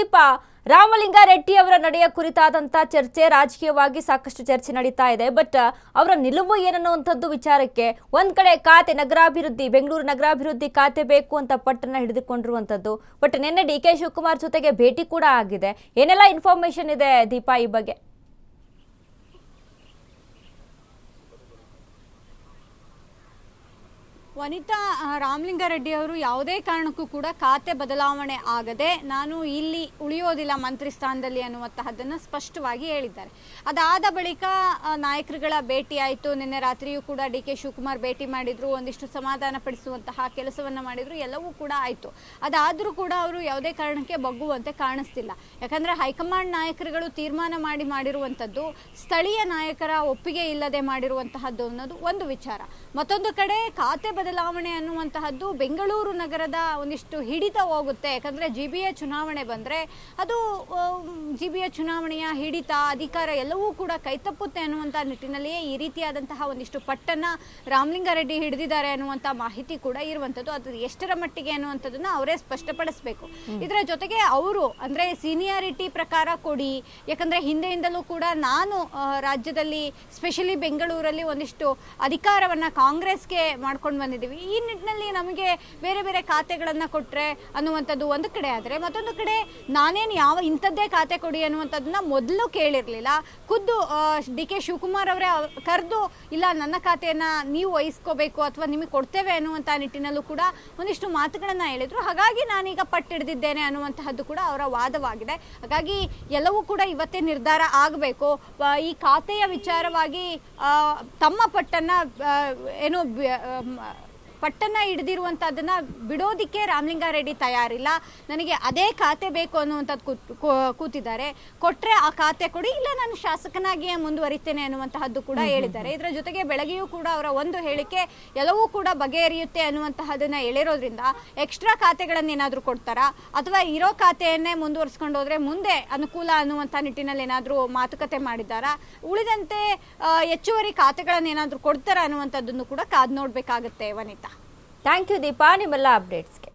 ದೀಪ, ರಾಮಲಿಂಗಾರೆಡ್ಡಿ ಅವರ ನಡೆಯ ಕುರಿತಾದಂತ ಚರ್ಚೆ ರಾಜಕೀಯವಾಗಿ ಸಾಕಷ್ಟು ಚರ್ಚೆ ನಡೀತಾ ಇದೆ. ಬಟ್ ಅವರ ನಿಲುವು ಏನನ್ನುವಂಥದ್ದು ವಿಚಾರಕ್ಕೆ ಒಂದ್ ಕಡೆ ಖಾತೆ ನಗರಾಭಿವೃದ್ಧಿ, ಬೆಂಗಳೂರು ನಗರಾಭಿವೃದ್ಧಿ ಖಾತೆ ಬೇಕು ಅಂತ ಪಟ್ಟನ್ನ ಹಿಡಿದುಕೊಂಡಿರುವಂಥದ್ದು. ಬಟ್ ನಿನ್ನೆ ಡಿ.ಕೆ. ಶಿವಕುಮಾರ್ ಜೊತೆಗೆ ಭೇಟಿ ಕೂಡ ಆಗಿದೆ. ಏನೆಲ್ಲ ಇನ್ಫಾರ್ಮೇಶನ್ ಇದೆ ದೀಪಾ ಈ ಬಗ್ಗೆ? ವನಿತಾ, ರಾಮಲಿಂಗಾರೆಡ್ಡಿ ಅವರು ಯಾವುದೇ ಕಾರಣಕ್ಕೂ ಕೂಡ ಖಾತೆ ಬದಲಾವಣೆ ಆಗದೆ ನಾನು ಇಲ್ಲಿ ಉಳಿಯೋದಿಲ್ಲ ಮಂತ್ರಿ ಸ್ಥಾನದಲ್ಲಿ ಅನ್ನುವಂತಹದ್ದನ್ನು ಸ್ಪಷ್ಟವಾಗಿ ಹೇಳಿದ್ದಾರೆ. ಅದಾದ ಬಳಿಕ ನಾಯಕರುಗಳ ಭೇಟಿ ಆಯಿತು. ನಿನ್ನೆ ರಾತ್ರಿಯೂ ಕೂಡ ಡಿ.ಕೆ. ಶಿವಕುಮಾರ್ ಭೇಟಿ ಮಾಡಿದ್ರು, ಒಂದಿಷ್ಟು ಸಮಾಧಾನ ಪಡಿಸುವಂತಹ ಕೆಲಸವನ್ನು ಮಾಡಿದ್ರು, ಎಲ್ಲವೂ ಕೂಡ ಆಯಿತು. ಅದಾದರೂ ಕೂಡ ಅವರು ಯಾವುದೇ ಕಾರಣಕ್ಕೆ ಬಗ್ಗುವಂತೆ ಕಾಣಿಸ್ತಿಲ್ಲ. ಯಾಕಂದರೆ ಹೈಕಮಾಂಡ್ ನಾಯಕರುಗಳು ತೀರ್ಮಾನ ಮಾಡಿರುವಂಥದ್ದು ಸ್ಥಳೀಯ ನಾಯಕರ ಒಪ್ಪಿಗೆ ಇಲ್ಲದೆ ಮಾಡಿರುವಂತಹದ್ದು ಅನ್ನೋದು ಒಂದು ವಿಚಾರ. ಮತ್ತೊಂದು ಕಡೆ ಖಾತೆ ಬದಲಾವಣೆ ಅನ್ನುವಂತಹದ್ದು ಬೆಂಗಳೂರು ನಗರದ ಒಂದಿಷ್ಟು ಹಿಡಿತ ಹೋಗುತ್ತೆ. ಯಾಕಂದರೆ ಜಿಬಿಎ ಚುನಾವಣೆ ಬಂದರೆ ಅದು ಜಿಬಿಎ ಚುನಾವಣೆಯ ಹಿಡಿತ, ಅಧಿಕಾರ ಎಲ್ಲವೂ ಕೂಡ ಕೈತಪ್ಪುತ್ತೆ ಅನ್ನುವಂಥ ನಿಟ್ಟಿನಲ್ಲಿಯೇ ಈ ರೀತಿಯಾದಂತಹ ಒಂದಿಷ್ಟು ಪಟ್ಟನ್ನು ರಾಮಲಿಂಗಾರೆಡ್ಡಿ ಹಿಡಿದಿದ್ದಾರೆ ಅನ್ನುವಂಥ ಮಾಹಿತಿ ಕೂಡ ಇರುವಂಥದ್ದು. ಅದು ಎಷ್ಟರ ಮಟ್ಟಿಗೆ ಅನ್ನುವಂಥದ್ದನ್ನು ಅವರೇ ಸ್ಪಷ್ಟಪಡಿಸಬೇಕು. ಇದರ ಜೊತೆಗೆ ಅವರು ಅಂದರೆ ಸೀನಿಯಾರಿಟಿ ಪ್ರಕಾರ ಕೊಡಿ, ಯಾಕಂದರೆ ಹಿಂದೆಯಿಂದಲೂ ಕೂಡ ನಾನು ರಾಜ್ಯದಲ್ಲಿ ಸ್ಪೆಷಲಿ ಬೆಂಗಳೂರಲ್ಲಿ ಒಂದಿಷ್ಟು ಅಧಿಕಾರವನ್ನು ಕಾಂಗ್ರೆಸ್ಗೆ ಮಾಡ್ಕೊಂಡು ಬಂದಿದ್ದೀವಿ, ಈ ನಿಟ್ಟಿನಲ್ಲಿ ನಮಗೆ ಬೇರೆ ಬೇರೆ ಖಾತೆಗಳನ್ನು ಕೊಟ್ಟರೆ ಅನ್ನುವಂಥದ್ದು ಒಂದು ಕಡೆ ಆದರೆ, ಮತ್ತೊಂದು ಕಡೆ ನಾನೇನು ಇಂಥದ್ದೇ ಖಾತೆ ಕೊಡಿ ಅನ್ನುವಂಥದ್ದನ್ನ ಮೊದಲು ಕೇಳಿರಲಿಲ್ಲ. ಖುದ್ದು ಡಿ.ಕೆ. ಶಿವಕುಮಾರ್ ಅವರೇ ಕರೆದು ಇಲ್ಲ ನನ್ನ ಖಾತೆಯನ್ನು ನೀವು ವಹಿಸ್ಕೋಬೇಕು ಅಥವಾ ನಿಮಗೆ ಕೊಡ್ತೇವೆ ಅನ್ನುವಂಥ ನಿಟ್ಟಿನಲ್ಲೂ ಕೂಡ ಒಂದಿಷ್ಟು ಮಾತುಗಳನ್ನು ಹೇಳಿದರು. ಹಾಗಾಗಿ ನಾನೀಗ ಪಟ್ಟಿಡಿದಿದ್ದೇನೆ ಅನ್ನುವಂತಹದ್ದು ಕೂಡ ಅವರ ವಾದವಾಗಿದೆ. ಹಾಗಾಗಿ ಎಲ್ಲವೂ ಕೂಡ ಇವತ್ತೇ ನಿರ್ಧಾರ ಆಗಬೇಕು. ಈ ಖಾತೆಯ ವಿಚಾರವಾಗಿ ತಮ್ಮ ಪಟ್ಟನ್ನು ಏನು ಪಟ್ಟನ್ನು ಹಿಡಿದಿರುವಂಥದ್ದನ್ನು ಬಿಡೋದಕ್ಕೆ ರಾಮಲಿಂಗಾರೆಡ್ಡಿ ತಯಾರಿಲ್ಲ. ನನಗೆ ಅದೇ ಖಾತೆ ಬೇಕು ಅನ್ನುವಂಥದ್ದು ಕೂತಿದ್ದಾರೆ. ಕೊಟ್ಟರೆ ಆ ಖಾತೆ ಕೊಡಿ, ಇಲ್ಲ ನಾನು ಶಾಸಕನಾಗಿಯೇ ಮುಂದುವರಿತೇನೆ ಅನ್ನುವಂತಹದ್ದು ಕೂಡ ಹೇಳಿದ್ದಾರೆ. ಇದರ ಜೊತೆಗೆ ಬೆಳಗ್ಗೆಯೂ ಕೂಡ ಅವರ ಒಂದು ಹೇಳಿಕೆ ಎಲ್ಲವೂ ಕೂಡ ಬಗೆಹರಿಯುತ್ತೆ ಅನ್ನುವಂತಹದನ್ನು ಹೇಳಿರೋದ್ರಿಂದ ಎಕ್ಸ್ಟ್ರಾ ಖಾತೆಗಳನ್ನೇನಾದರೂ ಕೊಡ್ತಾರಾ ಅಥವಾ ಇರೋ ಖಾತೆಯನ್ನೇ ಮುಂದುವರಿಸ್ಕೊಂಡು ಹೋದರೆ ಮುಂದೆ ಅನುಕೂಲ ಅನ್ನುವಂಥ ನಿಟ್ಟಿನಲ್ಲಿ ಏನಾದರೂ ಮಾತುಕತೆ ಮಾಡಿದ್ದಾರಾ, ಉಳಿದಂತೆ ಹೆಚ್ಚುವರಿ ಖಾತೆಗಳನ್ನೇನಾದರೂ ಕೊಡ್ತಾರಾ ಅನ್ನುವಂಥದ್ದನ್ನು ಕೂಡ ಕಾದು ನೋಡಬೇಕಾಗುತ್ತೆ. ವನಿತಾ, ಥ್ಯಾಂಕ್ ಯು ದೀಪಾ ನಿಮ್ಮೆಲ್ಲ ಅಪ್ಡೇಟ್ಸ್ಗೆ.